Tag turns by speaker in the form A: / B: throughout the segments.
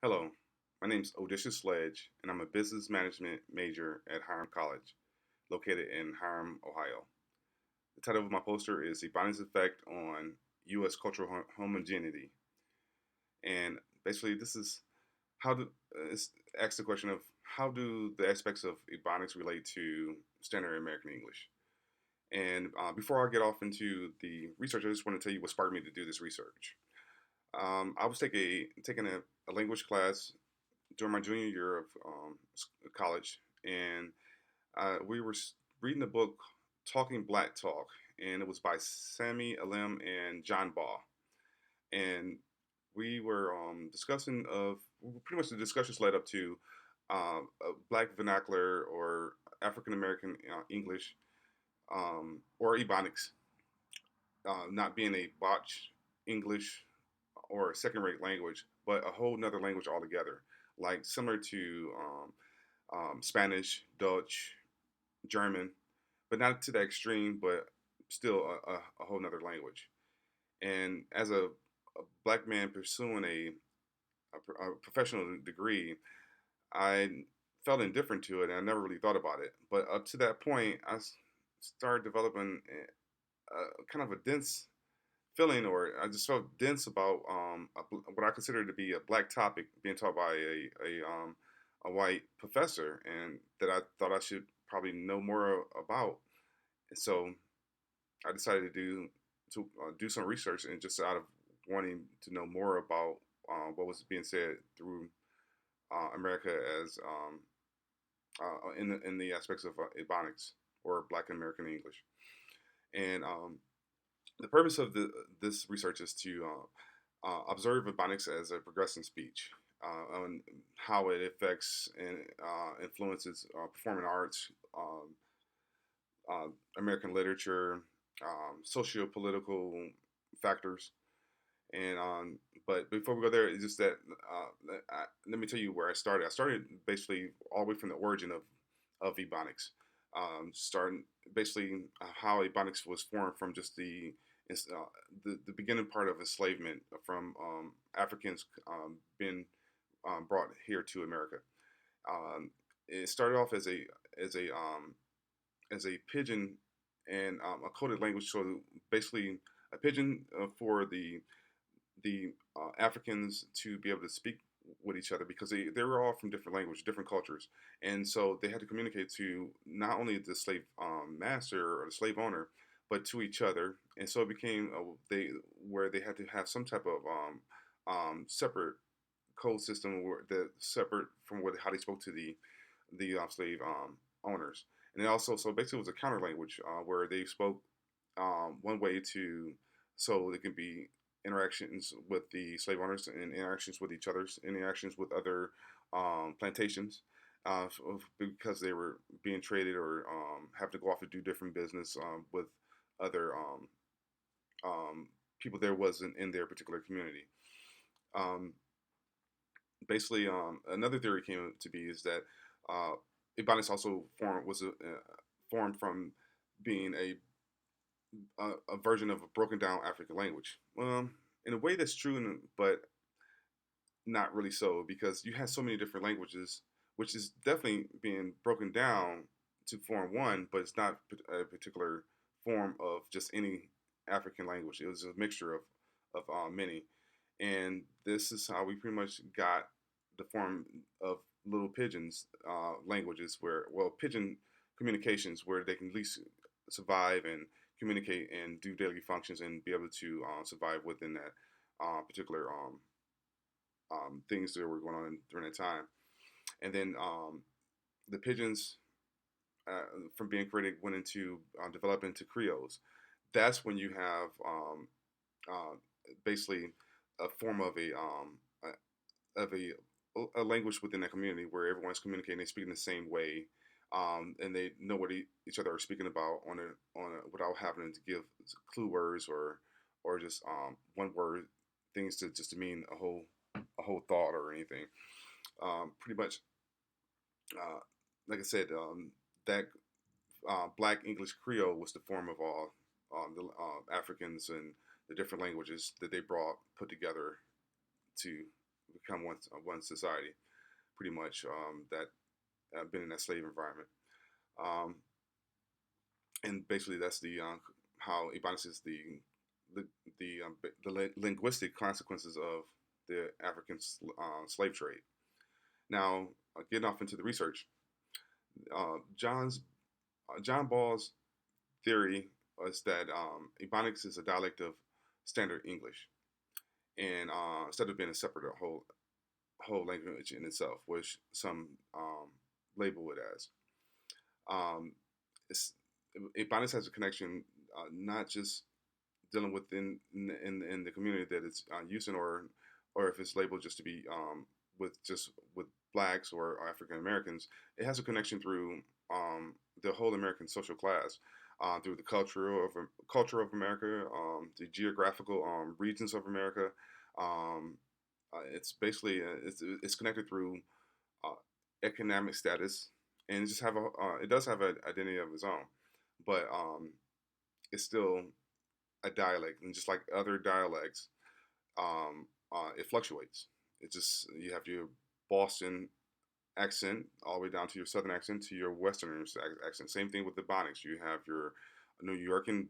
A: Hello, my name is Odysseus Sledge, and I'm a business management major at Hiram College, located in Hiram, Ohio. The title of my poster is Ebonics' Effect on U.S. Cultural Homogeneity. And basically, this is how do, it's asks the question of how do the aspects of Ebonics relate to standard American English? And before I get off into the research, I just want to tell you what sparked me to do this research. I was taking a language class during my junior year of college, and we were reading the book Talking Black Talk, and it was by Sammy Alim and John Baugh. And we were discussing of pretty much the discussions led up to Black vernacular or African American English or Ebonics not being a botch English or a second rate language, but a whole nother language altogether, like similar to Spanish, Dutch, German, but not to that extreme, but still a whole nother language. And as a black man pursuing a professional degree, I felt indifferent to it and I never really thought about it. But up to that point, started developing kind of a dense feeling, or I just felt dense about what I consider to be a black topic being taught by a white professor, and that I thought I should probably know more about. And so I decided to do some research, and just out of wanting to know more about what was being said through America as in the aspects of Ebonics or Black American English. And the purpose of this research is to observe Ebonics as a progressing speech, on how it affects and influences performing arts, American literature, socio-political factors, and but before we go there, it's just that let me tell you where I started. I started basically all the way from the origin of Ebonics, starting basically how Ebonics was formed from just the beginning part of enslavement from Africans being brought here to America. It started off as a pidgin and a coded language. So basically, a pidgin for the Africans to be able to speak with each other, because they were all from different languages, different cultures, and so they had to communicate to not only the slave master or the slave owner, but to each other. And so it became where they had to have some type of separate code system, where that separate from how they spoke to the slave owners. And then also, so basically, it was a counter language where they spoke one way to, so they can be interactions with the slave owners and interactions with each other's interactions with other plantations, because they were being traded or have to go off to do different business with other people there wasn't in their particular community. Um, Basically, another theory came to be is that Ebonics also formed from being a version of a broken down African language. In a way, that's true, but not really so, because you have so many different languages, which is definitely being broken down to form one, but it's not a particular form of just any African language. It was a mixture of many, and this is how we pretty much got the form of little pigeons languages, where pigeon communications, where they can at least survive and communicate and do daily functions and be able to survive within that particular things that were going on during that time. And then the pigeons, from being created, went into develop into Creoles. That's when you have basically a form of a language within that community where everyone's communicating, they speaking the same way, and they know what each other are speaking about without having to give clue words or just one word things to mean a whole thought or anything. Pretty much, like I said, that Black English Creole was the form of all the Africans and the different languages that they brought put together to become one society, pretty much, that been in that slave environment. Um, and basically, that's the how Ebonics is the linguistic consequences of the African slave trade. Now, getting off into the research, uh, John's John Ball's theory was that Ebonics is a dialect of Standard English, and instead of being a separate whole language in itself, which some label it as. Um, it's, Ebonics has a connection, not just dealing with in the community that it's using, or if it's labeled just to be with blacks or African Americans. It has a connection through the whole American social class, through the culture of America, the geographical regions of America. Um, it's basically it's connected through uh, economic status, and it does have an identity of its own, but it's still a dialect, and just like other dialects, it fluctuates. It just you have your Boston accent all the way down to your Southern accent to your Western accent. Same thing with the Ebonics. You have your New York and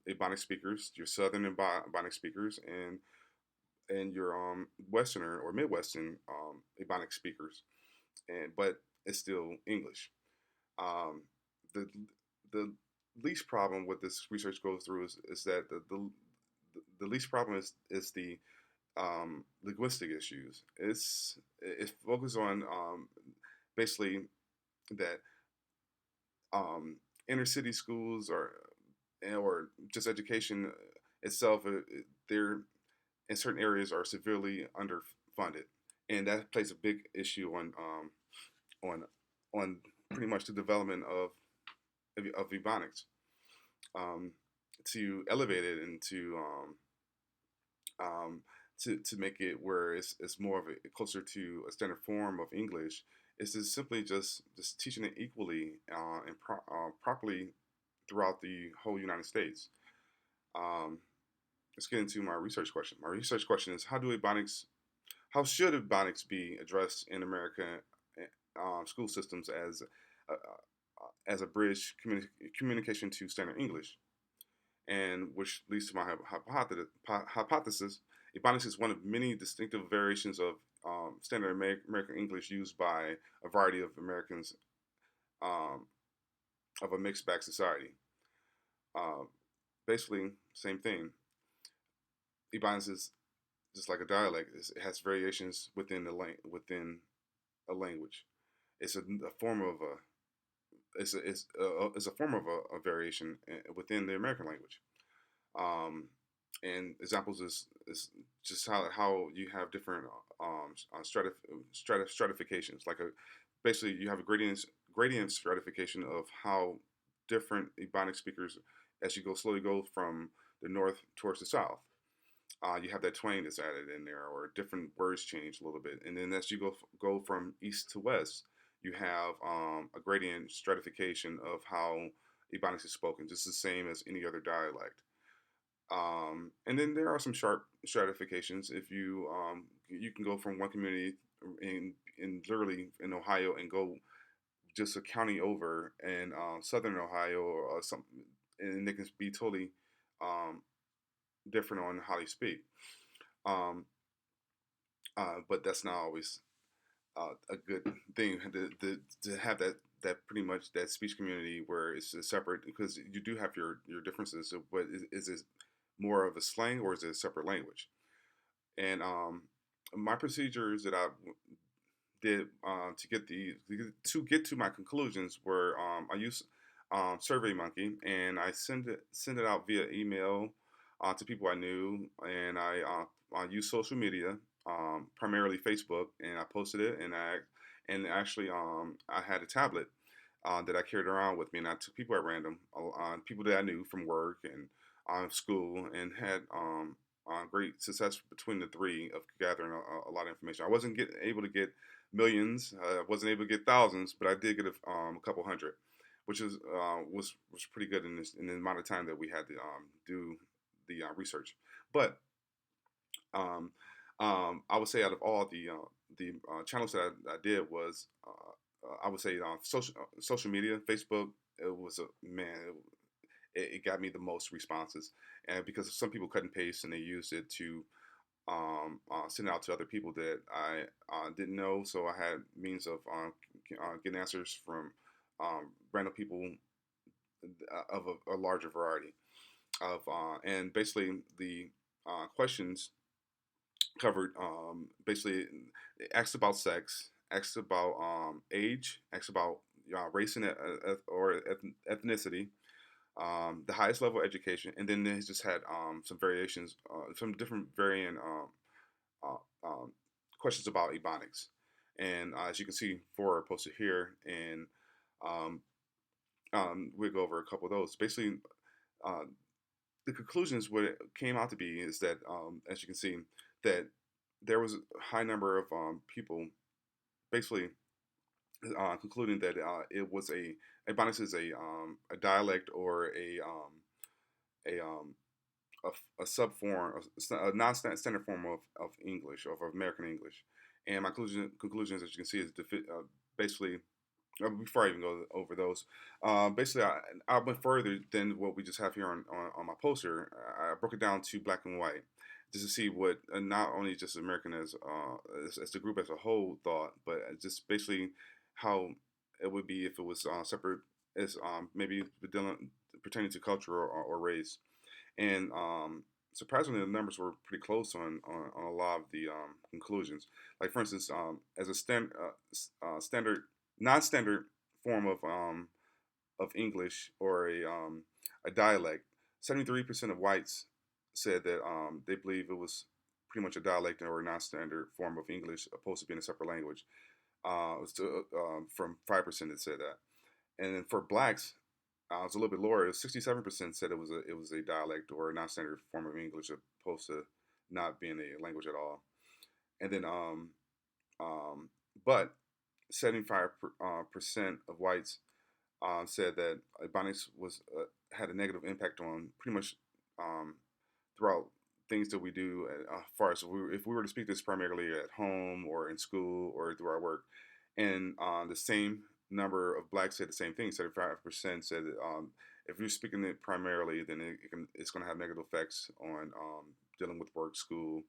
A: Ebonic speakers, your Southern Ebonic speakers, and your Westerner or Midwestern Ebonic speakers. And but it's still English. Um, the the least problem with this research goes through is that the least problem is the linguistic issues. It focuses on basically that inner city schools or just education itself, they're in certain areas are severely underfunded, and that plays a big issue on on pretty much the development of Ebonics. Um, to elevate it and um, to make it where it's more of a closer to a standard form of English is to simply just teaching it equally and properly throughout the whole United States. Um, let's get into my research question. My research question is how should Ebonics be addressed in American school systems as a bridge communication to standard English, and which leads to my hypothesis. Ebonics is one of many distinctive variations of standard American English used by a variety of Americans um, of a mixed bag society. Uh, basically, same thing. Ebonics is just like a dialect. It has variations within a language. It's a form of a it's a form of a variation within the American language. Um, and examples is just how you have different stratifications. Basically you have a gradient stratification of how different Ebonic speakers, as you slowly go from the north towards the south. You have that twang that's added in there, or different words change a little bit, and then as you go from east to west, you have a gradient stratification of how Ebonics is spoken, just the same as any other dialect. And then there are some sharp stratifications. If you can go from one community in literally in Ohio and go just a county over in southern Ohio or something, and they can be totally um, different on how they speak. Um, but that's not always a good thing to have that pretty much that speech community where it's separate, because you do have your differences. So, but is it more of a slang or is it a separate language? And my procedures that I did to get to my conclusions were I use SurveyMonkey, and I send it out via email to people I knew, and I use social media, primarily Facebook, and I posted it, and actually I had a tablet that I carried around with me, and I took people at random, people that I knew from work and school, and had great success between the three of gathering a lot of information. I wasn't able to get millions, I wasn't able to get thousands, but I did get a couple hundred, which was pretty good in the amount of time that we had to do the research. But um, I would say out of all the channels that I did was I would say social media, Facebook. It was a man. It got me the most responses, and because some people cut and paste and they used it to send out to other people that I didn't know. So I had means of getting answers from random people of a larger variety of, and basically the questions covered basically asked about sex, asked about age, asked about race and or ethnicity, the highest level of education, and then it just had some variations, some different varying um, questions about Ebonics. And as you can see, four are posted here, and um, we'll go over a couple of those. Basically, uh, the conclusions, what it came out to be is that, as you can see, that there was a high number of people basically concluding that it was a Ebonics is a dialect or a a sub form, a non-standard form of English, of American English. And my conclusions, as you can see, is basically, before I even go over those, basically, I went further than what we just have here on my poster. I broke it down to black and white, just to see what not only just American as the group as a whole thought, but just basically how it would be if it was separate, as maybe pertaining to culture or race. And surprisingly, the numbers were pretty close on a lot of the conclusions. Like for instance, as a standard, non-standard form of English or a dialect, 73% of whites said that they believe it was pretty much a dialect or a non-standard form of English, opposed to being a separate language. From 5% that said that, and then for blacks, it's a little bit lower. 67% said it was a dialect or a non-standard form of English, opposed to not being a language at all. And then, but 75% of whites said that Ebonics was had a negative impact on pretty much um, throughout things that we do. As far as if we were to speak this primarily at home or in school or through our work, and the same number of blacks said the same thing. 75% said that if you're speaking it primarily, then it's going to have negative effects on dealing with work, school,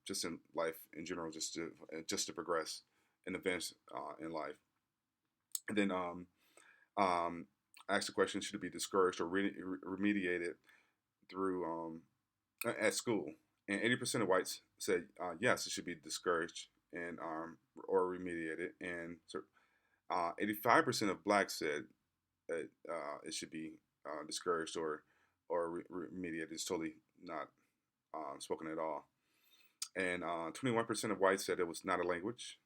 A: just in life in general, just to progress in events in life. And then I asked the question: should it be discouraged or remediated through at school? And 80% of whites said yes, it should be discouraged and or remediated. And so 85% of blacks said that it should be discouraged or remediated. It's totally not spoken at all. And 21% of whites said it was not a language,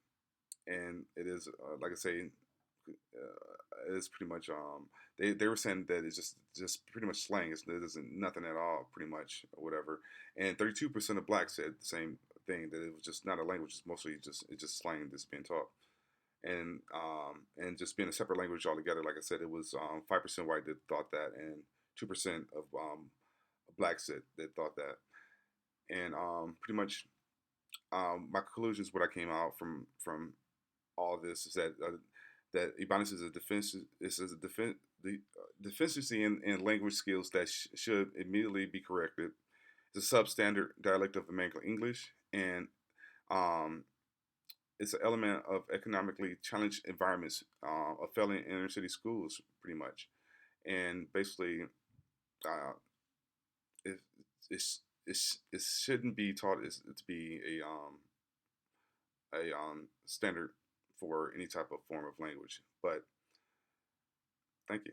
A: and it is like I say, it is pretty much they were saying that it's just pretty much slang. It isn't nothing at all, pretty much or whatever. And 32% of blacks said the same thing, that it was just not a language. It's mostly just slang that's being taught, and just being a separate language altogether. Like I said, it was 5% white that thought that, and 2% of blacks that thought that. And pretty much my conclusions, what I came out from all this, is that that Ebonics is a the deficiency in language skills that should immediately be corrected. It's a substandard dialect of American English, and um, it's an element of economically challenged environments of failing inner city schools, pretty much. And basically, uh, it, it shouldn't be taught as to be a standard for any type of form of language. But thank you.